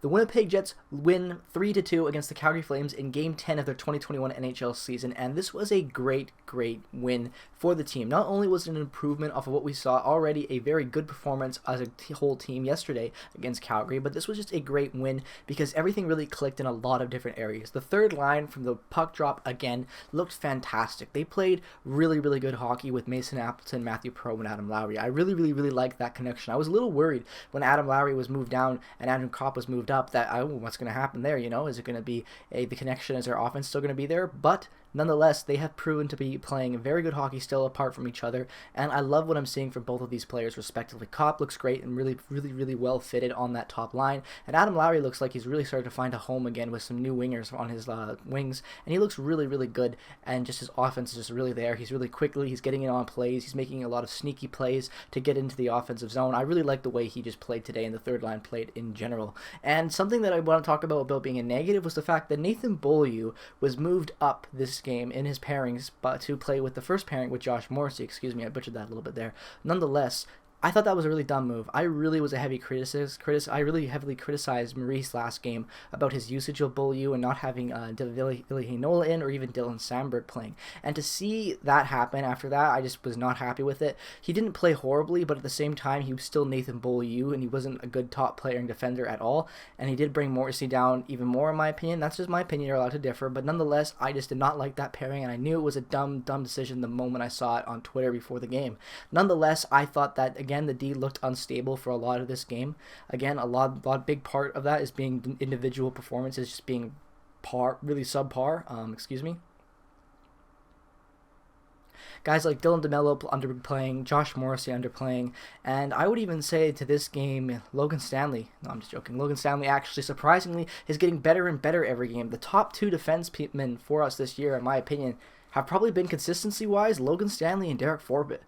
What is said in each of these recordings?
The Winnipeg Jets win 3-2 against the Calgary Flames in Game 10 of their 2021 NHL season, and this was a great win for the team. Not only was it an improvement off of what we saw already, a very good performance as a whole team yesterday against Calgary, but this was just a great win because everything really clicked in a lot of different areas. The third line from the puck drop again looked fantastic. They played really good hockey with Mason Appleton, Matthew Pro, and Adam Lowry. I really liked that connection. I was a little worried when Adam Lowry was moved down and Adam Kopp was moved up that, what's going to happen there? Is it going to be the connection? Is their offense still going to be there? But nonetheless, they have proven to be playing very good hockey still apart from each other, and I love what I'm seeing from both of these players respectively. Kopp looks great and really well fitted on that top line, and Adam Lowry looks like he's really started to find a home again with some new wingers on his wings, and he looks really good, and just his offense is just really there. He's really quickly, he's getting in on plays, he's making a lot of sneaky plays to get into the offensive zone. I really like the way he just played today and the third line played in general. And something that I want to talk about being a negative was the fact that Nathan Beaulieu was moved up this game in his pairings to play with the first pairing with Josh Morrissey. Excuse me, I butchered that a little bit there. Nonetheless, I thought that was a really dumb move. I really was a heavy I really heavily criticized Maurice last game about his usage of Beaulieu and not having Ville Heinola in or even Dylan Samberg playing. And to see that happen after that, I just was not happy with it. He didn't play horribly, but at the same time, he was still Nathan Beaulieu, and he wasn't a good top player and defender at all. And he did bring Morrissey down even more, in my opinion. That's just my opinion. You're allowed to differ. But nonetheless, I just did not like that pairing, and I knew it was a dumb decision the moment I saw it on Twitter before the game. Nonetheless, I thought that, again, the D looked unstable for a lot of this game. Again, a big part of that is being individual performances just being really subpar. Excuse me. Guys like Dylan DeMello underplaying, Josh Morrissey underplaying, and I would even say to this game, Logan Stanley, no, I'm just joking, Logan Stanley actually surprisingly is getting better and better every game. The top two defensemen for us this year, in my opinion, have probably been consistency-wise Logan Stanley and Derek Forbort.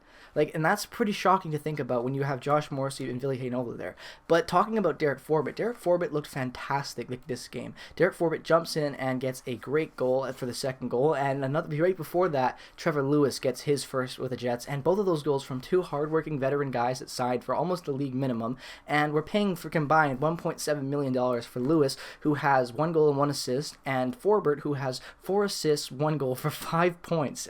And that's pretty shocking to think about when you have Josh Morrissey and Ville Heinola there. But talking about Derek Forbort looked fantastic this game. Derek Forbort jumps in and gets a great goal for the second goal, and right before that, Trevor Lewis gets his first with the Jets, and both of those goals from two hardworking veteran guys that signed for almost the league minimum, and we're paying for combined $1.7 million for Lewis, who has 1 goal and 1 assist, and Forbort, who has 4 assists, 1 goal for 5 points.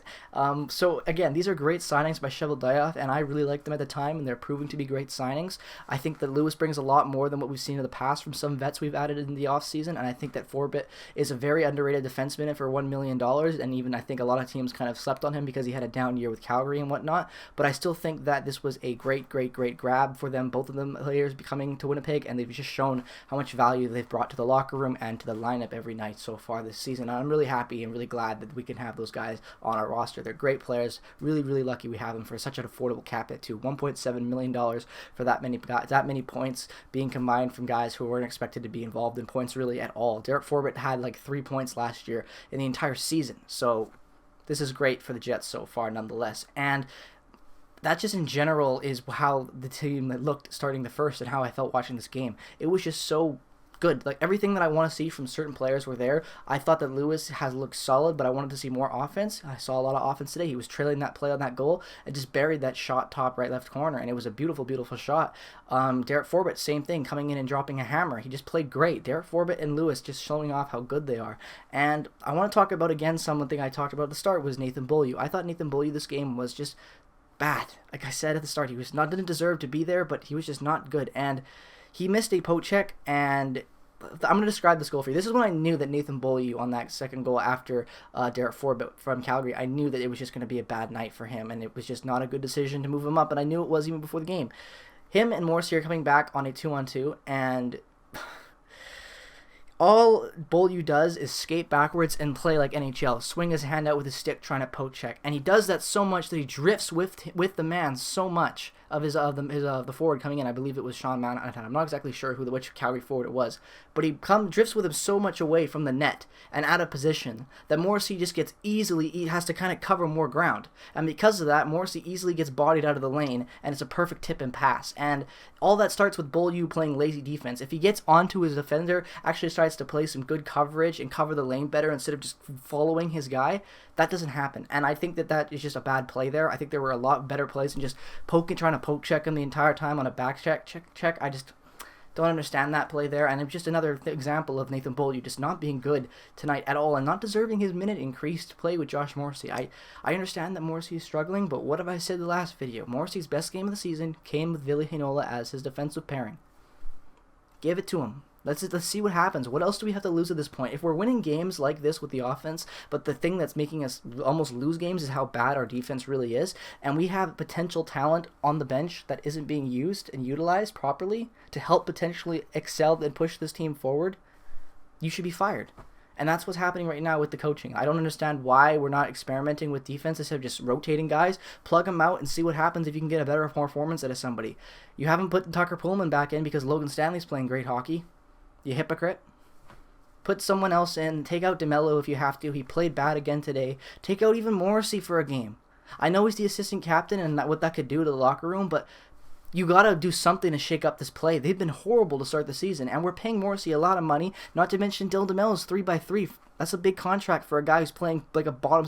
So again, these are great signings by Cheveldayoff, and I really liked them at the time, and they're proving to be great signings. I think that Lewis brings a lot more than what we've seen in the past from some vets we've added in the offseason, and I think that Forbort is a very underrated defenseman for $1 million, and even I think a lot of teams kind of slept on him because he had a down year with Calgary and whatnot, but I still think that this was a great grab for them, both of them players coming to Winnipeg, and they've just shown how much value they've brought to the locker room and to the lineup every night so far this season. I'm really happy and really glad that we can have those guys on our roster. They're great players, really lucky we have them for such an affordable cap hit too. $1.7 million for that many points being combined from guys who weren't expected to be involved in points really at all. Derek Forbort had like 3 points last year in the entire season, so this is great for the Jets so far nonetheless. And that just in general is how the team looked starting the first and how I felt watching this game. It was just so good. Everything that I want to see from certain players were there. I thought that Lewis has looked solid, but I wanted to see more offense. I saw a lot of offense today. He was trailing that play on that goal and just buried that shot top right left corner, and it was a beautiful shot. Derek Forbort, same thing, coming in and dropping a hammer. He just played great. Derek Forbort and Lewis just showing off how good they are. And I want to talk about again something I talked about at the start was Nathan Beaulieu. I thought Nathan Beaulieu this game was just bad. Like I said at the start, didn't deserve to be there, but he was just not good. And he missed a poke check, and I'm going to describe this goal for you. This is when I knew that Nathan Beaulieu on that second goal after Derek Forbort from Calgary, I knew that it was just going to be a bad night for him, and it was just not a good decision to move him up, and I knew it was even before the game. Him and Morrissey are coming back on a 2-on-2, and all Beaulieu does is skate backwards and play like NHL, swing his hand out with his stick trying to poke check, and he does that so much that he drifts with the man so much of the forward coming in. I believe it was Sean Mount. I'm not exactly sure which Calgary forward it was, but he drifts with him so much away from the net and out of position that Morrissey just has to kind of cover more ground, and because of that, Morrissey easily gets bodied out of the lane, and it's a perfect tip and pass. And all that starts with Beaulieu playing lazy defense. If he gets onto his defender, actually starts to play some good coverage and cover the lane better instead of just following his guy, that doesn't happen. And I think that is just a bad play there. I think there were a lot better plays than just trying to poke check him the entire time on a back check. Don't understand that play there, and it's just another example of Nathan Beaulieu just not being good tonight at all and not deserving his minute increase to play with Josh Morrissey. I understand that Morrissey is struggling, but what have I said in the last video? Morrissey's best game of the season came with Ville Heinola as his defensive pairing. Give it to him. Let's see what happens. What else do we have to lose at this point? If we're winning games like this with the offense, but the thing that's making us almost lose games is how bad our defense really is, and we have potential talent on the bench that isn't being used and utilized properly to help potentially excel and push this team forward, you should be fired. And that's what's happening right now with the coaching. I don't understand why we're not experimenting with defense instead of just rotating guys. Plug them out and see what happens if you can get a better performance out of somebody. You haven't put Tucker Pullman back in because Logan Stanley's playing great hockey. You hypocrite. Put someone else in. Take out DeMello if you have to. He played bad again today. Take out even Morrissey for a game. I know he's the assistant captain and what that could do to the locker room, but you got to do something to shake up this play. They've been horrible to start the season, and we're paying Morrissey a lot of money, not to mention Dylan DeMello's 3x3. That's a big contract for a guy who's playing like a bottom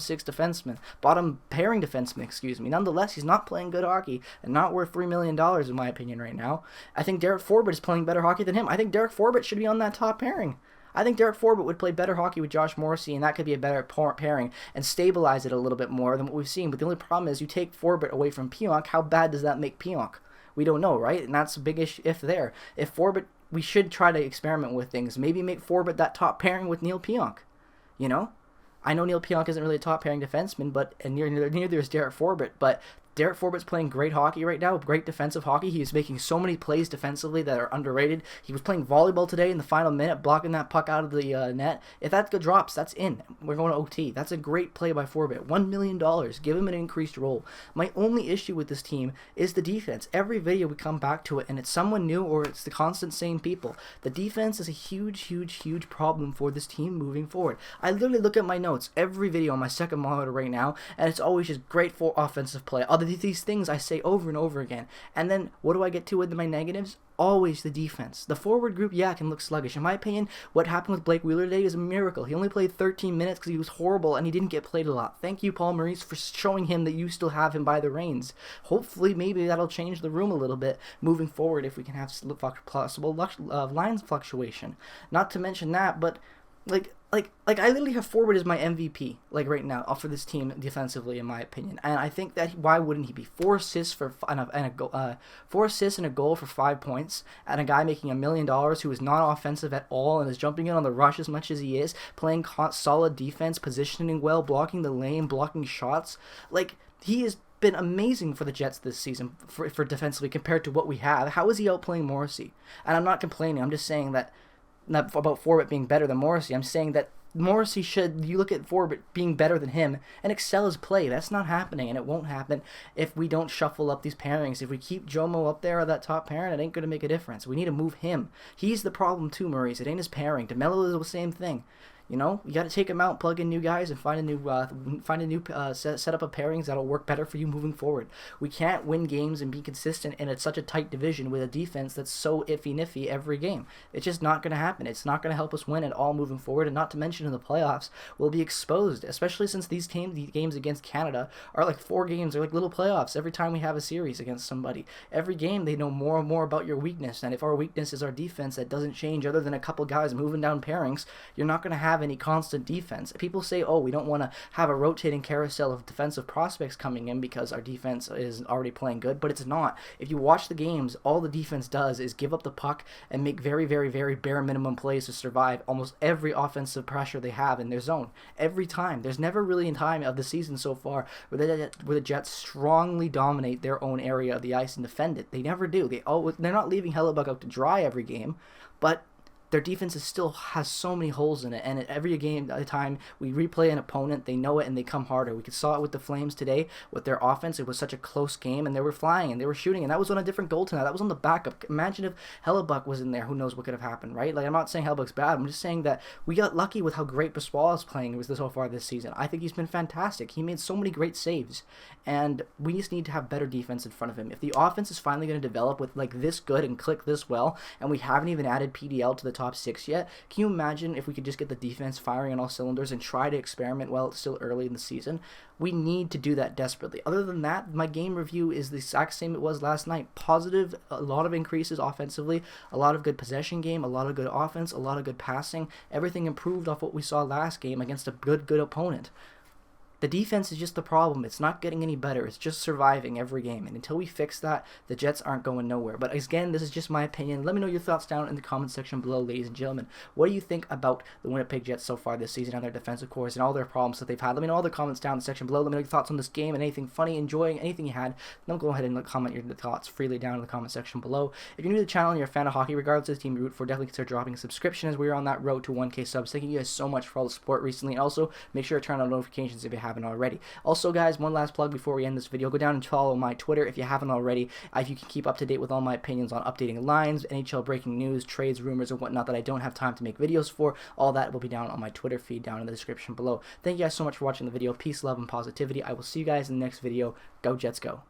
pairing defenseman, excuse me. Nonetheless, he's not playing good hockey and not worth $3 million in my opinion right now. I think Derek Forbort is playing better hockey than him. I think Derek Forbort should be on that top pairing. I think Derek Forbort would play better hockey with Josh Morrissey, and that could be a better pairing and stabilize it a little bit more than what we've seen. But the only problem is you take Forbort away from Pionk, how bad does that make Pionk? We don't know, right? And that's a big issue if there. If Forbort, we should try to experiment with things. Maybe make Forbort that top pairing with Neil Pionk. You know? I know Neil Pionk isn't really a top pairing defenseman, and neither is Derek Forbort, but Derek Forbort's playing great hockey right now, great defensive hockey. He's making so many plays defensively that are underrated. He was playing volleyball today in the final minute, blocking that puck out of the net. If that drops, that's in. We're going to OT. That's a great play by Forbort. $1 million. Give him an increased role. My only issue with this team is the defense. Every video we come back to it, and it's someone new or it's the constant same people. The defense is a huge, huge, huge problem for this team moving forward. I literally look at my notes every video on my second monitor right now, and it's always just great for offensive play. These things I say over and over again. And then what do I get to with my negatives? Always the defense. The forward group, yeah, can look sluggish. In my opinion, what happened with Blake Wheeler today is a miracle. He only played 13 minutes because he was horrible and he didn't get played a lot. Thank you, Paul Maurice, for showing him that you still have him by the reins. Hopefully, maybe that'll change the room a little bit moving forward if we can have possible lines fluctuation. Not to mention that, but I literally have Forbort as my MVP, right now, for this team defensively, in my opinion. And I think that why wouldn't he be 4 assists and a goal for 5 points, and a guy making $1 million who is not offensive at all and is jumping in on the rush as much as he is, playing solid defense, positioning well, blocking the lane, blocking shots. He has been amazing for the Jets this season for defensively compared to what we have. How is he outplaying Morrissey? And I'm not complaining. I'm just saying that. Not about Forbort being better than Morrissey. I'm saying that Morrissey you look at Forbort being better than him and excel his play. That's not happening, and it won't happen if we don't shuffle up these pairings. If we keep Jomo up there at that top pairing, it ain't going to make a difference. We need to move him. He's the problem too, Maurice. It ain't his pairing. DeMello is the same thing. You know, you got to take him out, plug in new guys, and find a new setup of pairings that'll work better for you moving forward. We can't win games and be consistent in such a tight division with a defense that's so iffy-niffy every game. It's just not going to happen. It's not going to help us win at all moving forward, and not to mention in the playoffs, we'll be exposed, especially since these games against Canada are like 4 games. They're like little playoffs every time we have a series against somebody. Every game, they know more and more about your weakness, and if our weakness is our defense that doesn't change other than a couple guys moving down pairings, you're not going to have any constant defense. People say, oh, we don't want to have a rotating carousel of defensive prospects coming in because our defense is already playing good, but it's not. If you watch the games, all the defense does is give up the puck and make very, very, very bare minimum plays to survive almost every offensive pressure they have in their zone. Every time. There's never really a time of the season so far where the Jets strongly dominate their own area of the ice and defend it. They never do. They're not leaving Hellebuck out to dry every game, but their defense still has so many holes in it, and at every game at a time we replay an opponent, they know it and they come harder. We saw it with the Flames today with their offense. It was such a close game, and they were flying and they were shooting, and that was on a different goaltender. That was on the backup. Imagine if Hellebuck was in there. Who knows what could have happened, right? I'm not saying Hellebuck's bad. I'm just saying that we got lucky with how great Brossoit is playing so far this season. I think he's been fantastic. He made so many great saves, and we just need to have better defense in front of him. If the offense is finally going to develop with this good and click this well, and we haven't even added PDL to the top 6 yet. Can you imagine if we could just get the defense firing on all cylinders and try to experiment while it's still early in the season? We need to do that desperately. Other than that, my game review is the exact same it was last night. Positive, a lot of increases offensively, a lot of good possession game, a lot of good offense, a lot of good passing. Everything improved off what we saw last game against a good opponent. The defense is just the problem. It's not getting any better. It's just surviving every game. And until we fix that, the Jets aren't going nowhere. But again, this is just my opinion. Let me know your thoughts down in the comment section below, ladies and gentlemen. What do you think about the Winnipeg Jets so far this season and their defensive cores and all their problems that they've had? Let me know all the comments down in the section below. Let me know your thoughts on this game and anything funny, enjoying, anything you had. Then go ahead and comment your thoughts freely down in the comment section below. If you're new to the channel and you're a fan of hockey, regardless of the team you root for, definitely consider dropping a subscription as we're on that road to 1K subs. Thank you guys so much for all the support recently. And also, make sure to turn on notifications if you haven't already. Also, guys, one last plug before we end this video. Go down and follow my Twitter if you haven't already. If you can keep up to date with all my opinions on updating lines, NHL breaking news, trades, rumors, and whatnot that I don't have time to make videos for, all that will be down on my Twitter feed down in the description below. Thank you guys so much for watching the video. Peace, love, and positivity. I will see you guys in the next video. Go Jets, go.